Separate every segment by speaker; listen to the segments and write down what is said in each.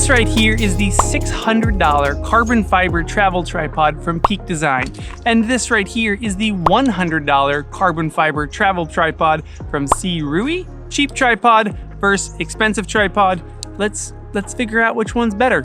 Speaker 1: This right here is the $600 carbon fiber travel tripod from Peak Design. And this right here is the $100 carbon fiber travel tripod from Sirui. Cheap tripod versus expensive tripod. Let's figure out which one's better.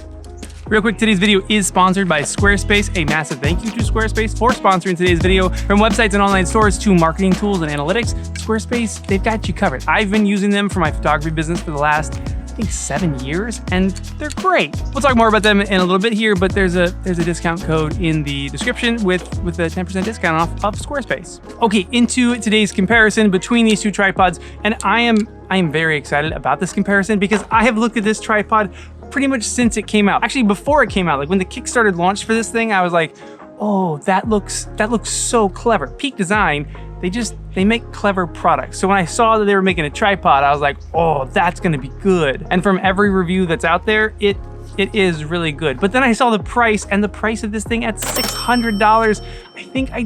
Speaker 1: Real quick, today's video is sponsored by Squarespace. A massive thank you to Squarespace for sponsoring today's video. From websites and online stores to marketing tools and analytics, Squarespace, they've got you covered. I've been using them for my photography business for the last, I think, 7 years, and they're great. We'll talk more about them in a little bit here, but there's a discount code in the description with a 10% discount off of Squarespace. Okay, into today's comparison between these two tripods, and I am very excited about this comparison because I have looked at this tripod pretty much since it came out. Actually, before it came out, like when the Kickstarter launched for this thing, I was like, oh, that looks so clever. Peak Design, they make clever products. So when I saw that they were making a tripod, I was like, oh, that's gonna be good. And from every review that's out there, it is really good. But then I saw the price, and the price of this thing at $600, I think I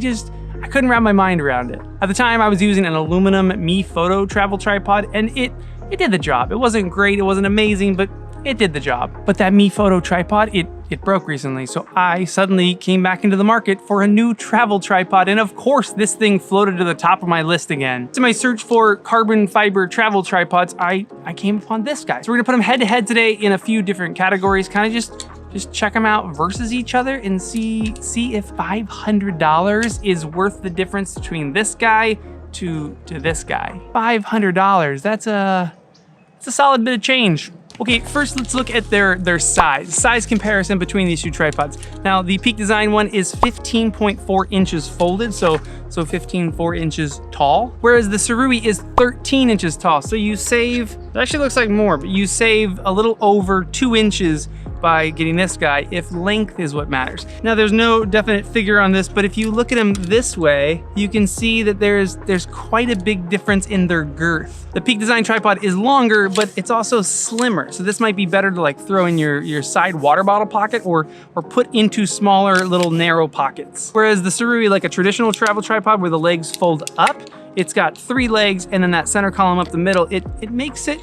Speaker 1: couldn't wrap my mind around it. At the time, I was using an aluminum Mi Photo travel tripod, and it did the job. It wasn't great, it wasn't amazing, but it did the job. But that Mi Photo tripod, it broke recently, so I suddenly came back into the market for a new travel tripod, and of course this thing floated to the top of my list again. So in my search for carbon fiber travel tripods, I came upon this guy. So we're gonna put them head to head today in a few different categories, kind of just check them out versus each other and see if $500 is worth the difference between this guy to this guy. $500, that's a solid bit of change. Okay, first let's look at their size comparison between these two tripods. Now, the Peak Design one is 15.4 inches folded, so 15.4 inches tall, whereas the Sirui is 13 inches tall. So you save, it actually looks like more, but you save a little over 2 inches by getting this guy if length is what matters. Now, there's no definite figure on this, but if you look at them this way, you can see that there's quite a big difference in their girth. The Peak Design tripod is longer, but it's also slimmer. So this might be better to like throw in your side water bottle pocket or put into smaller little narrow pockets. Whereas the Sirui, like a traditional travel tripod where the legs fold up, it's got 3 legs and then that center column up the middle. It makes it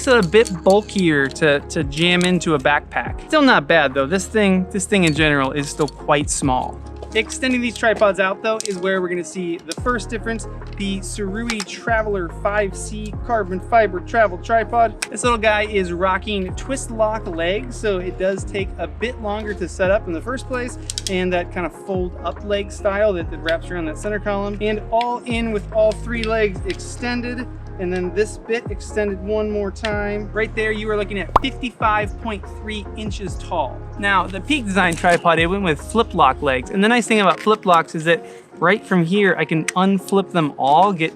Speaker 1: a bit bulkier to jam into a backpack. Still not bad though. This thing in general is still quite small. Extending these tripods out though is where we're gonna see the first difference. The Sirui Traveler 5C carbon fiber travel tripod. This little guy is rocking twist lock legs, so it does take a bit longer to set up in the first place, and that kind of fold up leg style that wraps around that center column, and all in with all 3 legs extended. And then this bit extended one more time. Right there, you are looking at 55.3 inches tall. Now, the Peak Design tripod, it went with flip lock legs. And the nice thing about flip locks is that right from here, I can unflip them all, get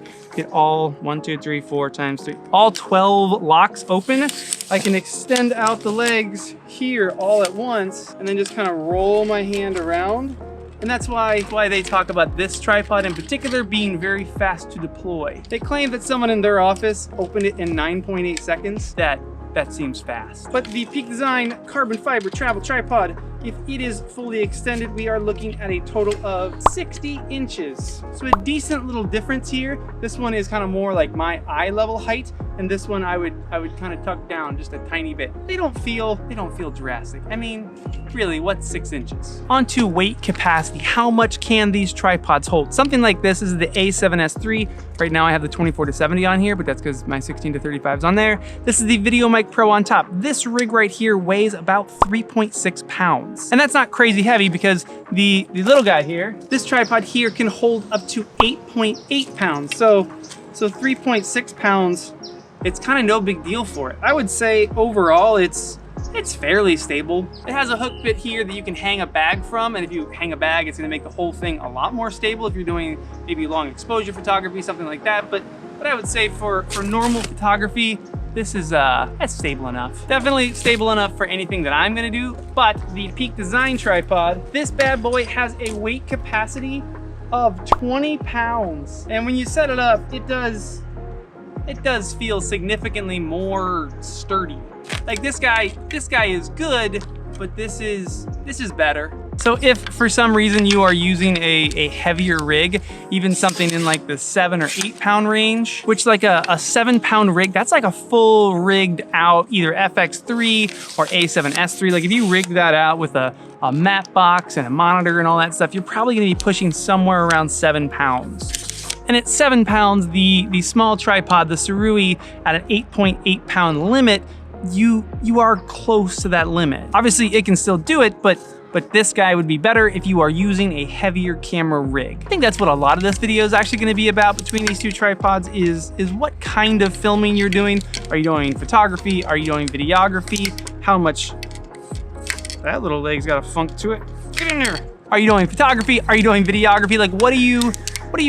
Speaker 1: all 1, 2, 3, 4 times 3, all 12 locks open. I can extend out the legs here all at once and then just kind of roll my hand around. And that's why they talk about this tripod in particular being very fast to deploy. They claim that someone in their office opened it in 9.8 seconds. That seems fast. But the Peak Design carbon fiber travel tripod, if it is fully extended, we are looking at a total of 60 inches. So a decent little difference here. This one is kind of more like my eye level height, and this one I would kind of tuck down just a tiny bit. They don't feel drastic. I mean, really, what's 6 inches? On to weight capacity. How much can these tripods hold? Something like this is the A7S III. Right now I have the 24-70 on here, but that's because my 16-35 is on there. This is the Video Mic Pro on top. This rig right here weighs about 3.6 pounds. And that's not crazy heavy because the little guy here, this tripod here can hold up to 8.8 pounds. So 3.6 pounds, it's kind of no big deal for it. I would say overall it's fairly stable. It has a hook bit here that you can hang a bag from, and if you hang a bag, it's gonna make the whole thing a lot more stable if you're doing maybe long exposure photography, something like that. But I would say for normal photography, this is that's stable enough. Definitely stable enough for anything that I'm gonna do. But the Peak Design tripod, this bad boy has a weight capacity of 20 pounds. And when you set it up, it does feel significantly more sturdy. Like this guy is good, but this is better. So if for some reason you are using a heavier rig, even something in like the 7 or 8 pound range, which like a 7-pound rig, that's like a full rigged out either FX3 or A7S3. Like if you rigged that out with a mat box and a monitor and all that stuff, you're probably gonna be pushing somewhere around 7 pounds. And at 7 pounds, the small tripod, the Sirui, at an 8.8 pound limit, you are close to that limit. Obviously, it can still do it, but this guy would be better if you are using a heavier camera rig. I think that's what a lot of this video is actually gonna be about between these two tripods is what kind of filming you're doing. Are you doing photography? Are you doing videography? How much, that little leg's got a funk to it. Get in there. Are you doing photography? Are you doing videography? Like what do you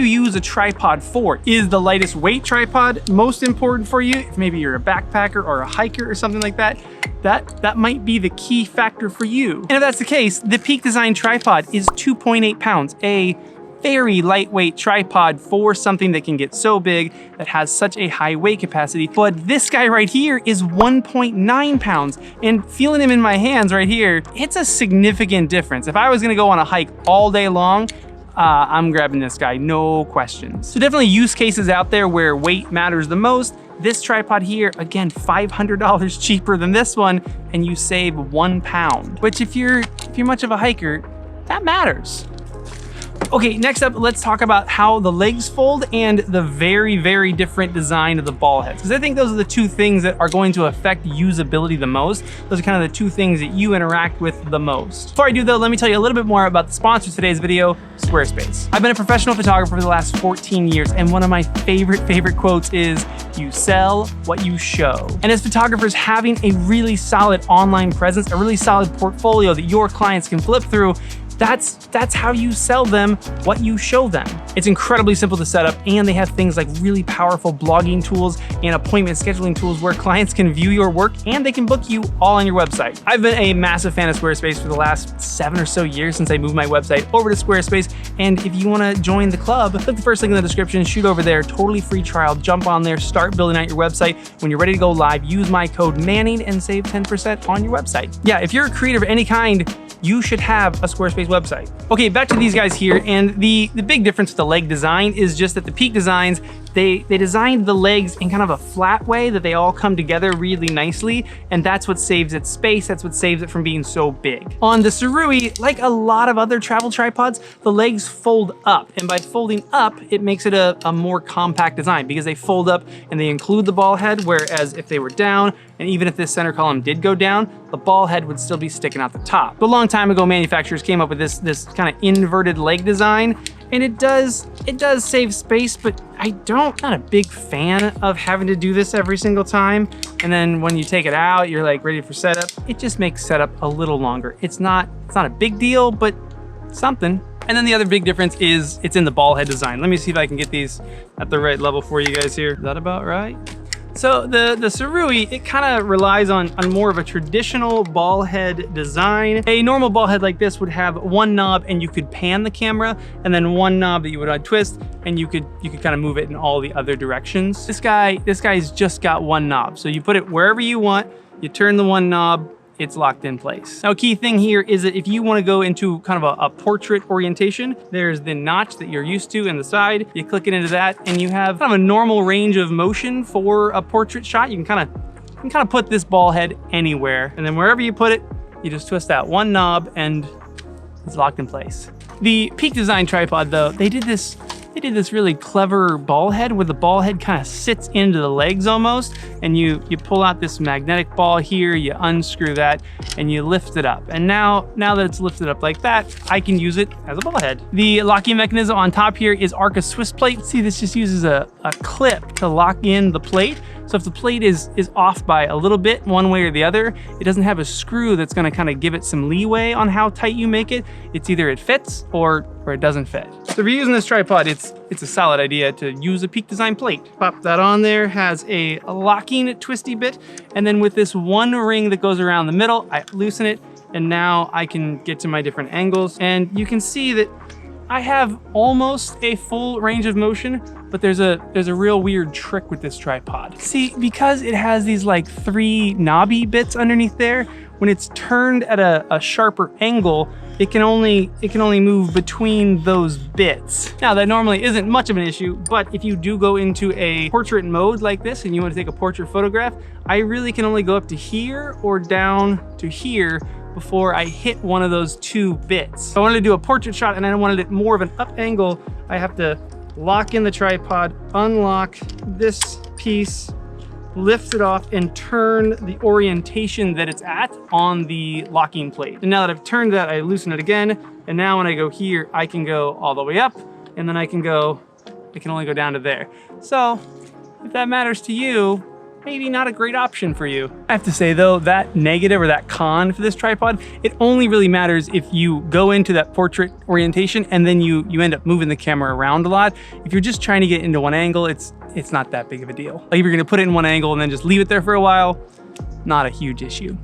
Speaker 1: use a tripod for? Is the lightest weight tripod most important for you? If maybe you're a backpacker or a hiker or something like that, that might be the key factor for you. And if that's the case, the Peak Design tripod is 2.8 pounds, a very lightweight tripod for something that can get so big, that has such a high weight capacity. But this guy right here is 1.9 pounds. And feeling him in my hands right here, it's a significant difference. If I was gonna go on a hike all day long, I'm grabbing this guy, no questions. So definitely use cases out there where weight matters the most. This tripod here, again, $500 cheaper than this one, and you save 1 pound. Which if you're much of a hiker, that matters. Okay, next up, let's talk about how the legs fold and the very, very different design of the ball heads. Because I think those are the two things that are going to affect usability the most. Those are kind of the two things that you interact with the most. Before I do though, let me tell you a little bit more about the sponsor of today's video, Squarespace. I've been a professional photographer for the last 14 years, and one of my favorite quotes is, "You sell what you show." And as photographers, having a really solid online presence, a really solid portfolio that your clients can flip through, that's how you sell them what you show them. It's incredibly simple to set up, and they have things like really powerful blogging tools and appointment scheduling tools where clients can view your work and they can book you all on your website. I've been a massive fan of Squarespace for the last 7 or so years since I moved my website over to Squarespace. And if you wanna join the club, click the first link in the description, shoot over there, totally free trial, jump on there, start building out your website. When you're ready to go live, use my code Manning and save 10% on your website. Yeah, if you're a creator of any kind, you should have a Squarespace website. Okay, back to these guys here, and the big difference with the leg design is just that the Peak Designs, they designed the legs in kind of a flat way that they all come together really nicely, and that's what saves its space, that's what saves it from being so big. On the Sirui, like a lot of other travel tripods, the legs fold up, and by folding up, it makes it a more compact design because they fold up and they include the ball head, whereas if they were down, and even if this center column did go down, the ball head would still be sticking out the top. A long time ago, manufacturers came up with this kind of inverted leg design, and it does save space, but not a big fan of having to do this every single time. And then when you take it out, you're like ready for setup. It just makes setup a little longer. It's not a big deal, but something. And then the other big difference is it's in the ball head design. Let me see if I can get these at the right level for you guys here. Is that about right? So the Sirui, it kind of relies on more of a traditional ball head design. A normal ball head like this would have one knob and you could pan the camera, and then one knob that you would untwist and you could kind of move it in all the other directions. This guy's just got one knob. So you put it wherever you want, you turn the one knob, it's locked in place. Now, a key thing here is that if you want to go into kind of a portrait orientation, there's the notch that you're used to in the side. You click it into that and you have kind of a normal range of motion for a portrait shot. You can kind of put this ball head anywhere, and then wherever you put it, you just twist that one knob and it's locked in place. The Peak Design tripod though, they did this really clever ball head where the ball head kind of sits into the legs almost, and you pull out this magnetic ball here, you unscrew that, and you lift it up. And now that it's lifted up like that, I can use it as a ball head. The locking mechanism on top here is Arca Swiss plate. See, this just uses a clip to lock in the plate. So if the plate is off by a little bit one way or the other, it doesn't have a screw that's gonna kind of give it some leeway on how tight you make it. It's either it fits or it doesn't fit. So if you're using this tripod, it's a solid idea to use a Peak Design plate. Pop that on there, has a locking twisty bit, and then with this one ring that goes around the middle, I loosen it, and now I can get to my different angles. And you can see that I have almost a full range of motion, but there's a real weird trick with this tripod. See, because it has these like 3 knobby bits underneath there, when it's turned at a sharper angle, it can only move between those bits. Now that normally isn't much of an issue, but if you do go into a portrait mode like this and you want to take a portrait photograph, I really can only go up to here or down to here before I hit one of those two bits. If I wanted to do a portrait shot and I wanted it more of an up angle, I have to lock in the tripod, unlock this piece, lift it off, and turn the orientation that it's at on the locking plate. And now that I've turned that, I loosen it again. And now when I go here, I can go all the way up, and then I can only go down to there. So if that matters to you, maybe not a great option for you. I have to say though, that negative or that con for this tripod, it only really matters if you go into that portrait orientation and then you end up moving the camera around a lot. If you're just trying to get into one angle, it's not that big of a deal. Like if you're gonna put it in one angle and then just leave it there for a while, not a huge issue.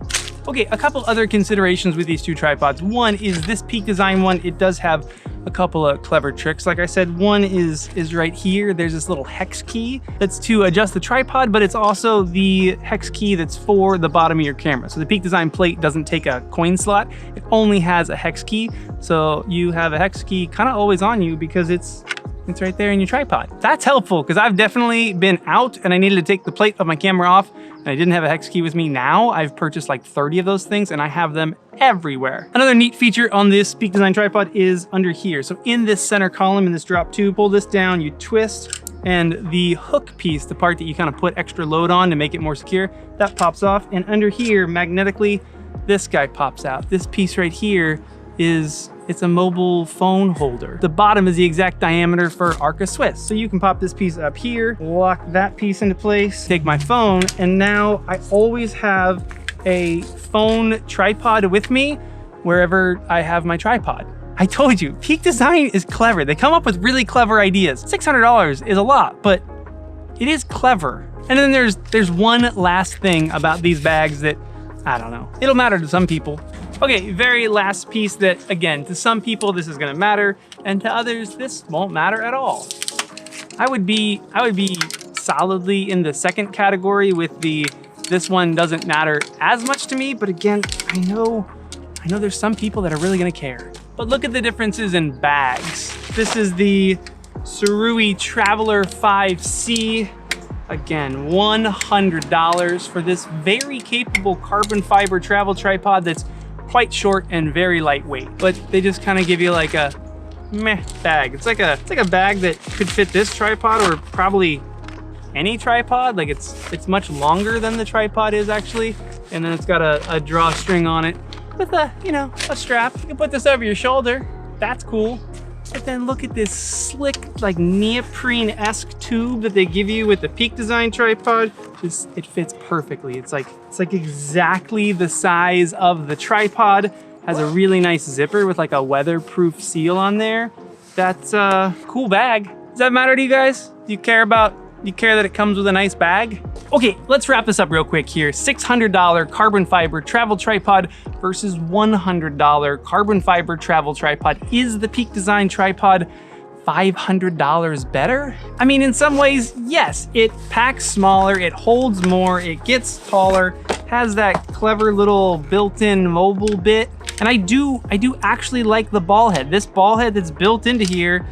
Speaker 1: Okay, a couple other considerations with these two tripods. One is this Peak Design one, it does have a couple of clever tricks. Like I said, one is right here. There's this little hex key that's to adjust the tripod, but it's also the hex key that's for the bottom of your camera. So the Peak Design plate doesn't take a coin slot. It only has a hex key. So you have a hex key kind of always on you because it's right there in your tripod. That's helpful because I've definitely been out and I needed to take the plate of my camera off and I didn't have a hex key with me. Now I've purchased like 30 of those things and I have them everywhere. Another neat feature on this Peak Design tripod is under here. So in this center column, in this drop tube, pull this down, you twist, and the hook piece, the part that you kind of put extra load on to make it more secure, that pops off. And under here, magnetically, this guy pops out. This piece right here it's a mobile phone holder. The bottom is the exact diameter for Arca Swiss. So you can pop this piece up here, lock that piece into place, take my phone, and now I always have a phone tripod with me wherever I have my tripod. I told you, Peak Design is clever. They come up with really clever ideas. $600 is a lot, but it is clever. And then there's one last thing about these bags that, I don't know, it'll matter to some people. Okay, very last piece that, again, to some people this is gonna matter, and to others this won't matter at all. I would be solidly in the second category with this one doesn't matter as much to me, but again, I know there's some people that are really gonna care. But look at the differences in bags. This is the Sirui Traveler 5C. Again, $100 for this very capable carbon fiber travel tripod that's quite short and very lightweight. But they just kind of give you like a meh bag. It's like a bag that could fit this tripod or probably any tripod. Like it's much longer than the tripod is actually. And then it's got a drawstring on it with a strap. You can put this over your shoulder. That's cool. But then look at this slick, like neoprene-esque tube that they give you with the Peak Design tripod. It fits perfectly. It's like exactly the size of the tripod. Has a really nice zipper with like a weatherproof seal on there. That's a cool bag. Does that matter to you guys? Do you care that it comes with a nice bag? Okay, let's wrap this up real quick here. $600 carbon fiber travel tripod versus $100 carbon fiber travel tripod. Is the Peak Design tripod $500 better? I mean, in some ways, yes. It packs smaller, it holds more, it gets taller, has that clever little built-in mobile bit. And I do actually like the ball head. This ball head that's built into here,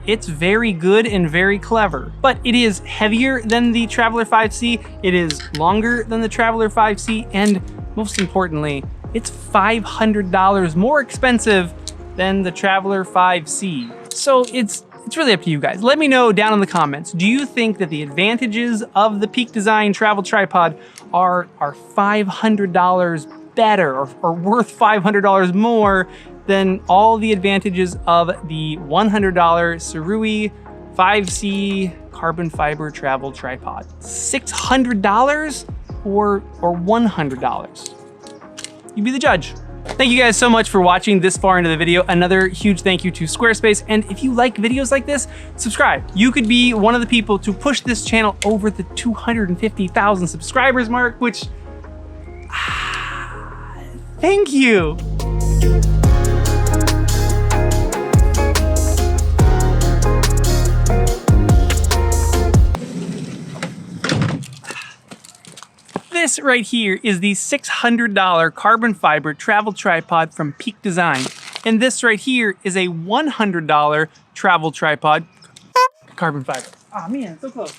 Speaker 1: it's very good and very clever, but it is heavier than the Traveler 5C, it is longer than the Traveler 5C, and most importantly, it's $500 more expensive than the Traveler 5C. So it's really up to you guys. Let me know down in the comments, do you think that the advantages of the Peak Design travel tripod are $500 better or worth $500 more than all the advantages of the $100 Sirui 5C carbon fiber travel tripod? $600 or $100? You be the judge. Thank you guys so much for watching this far into the video. Another huge thank you to Squarespace. And if you like videos like this, subscribe. You could be one of the people to push this channel over the 250,000 subscribers mark, which, thank you. This right here is the $600 carbon fiber travel tripod from Peak Design. And this right here is a $100 travel tripod, carbon fiber. Ah, man, so close.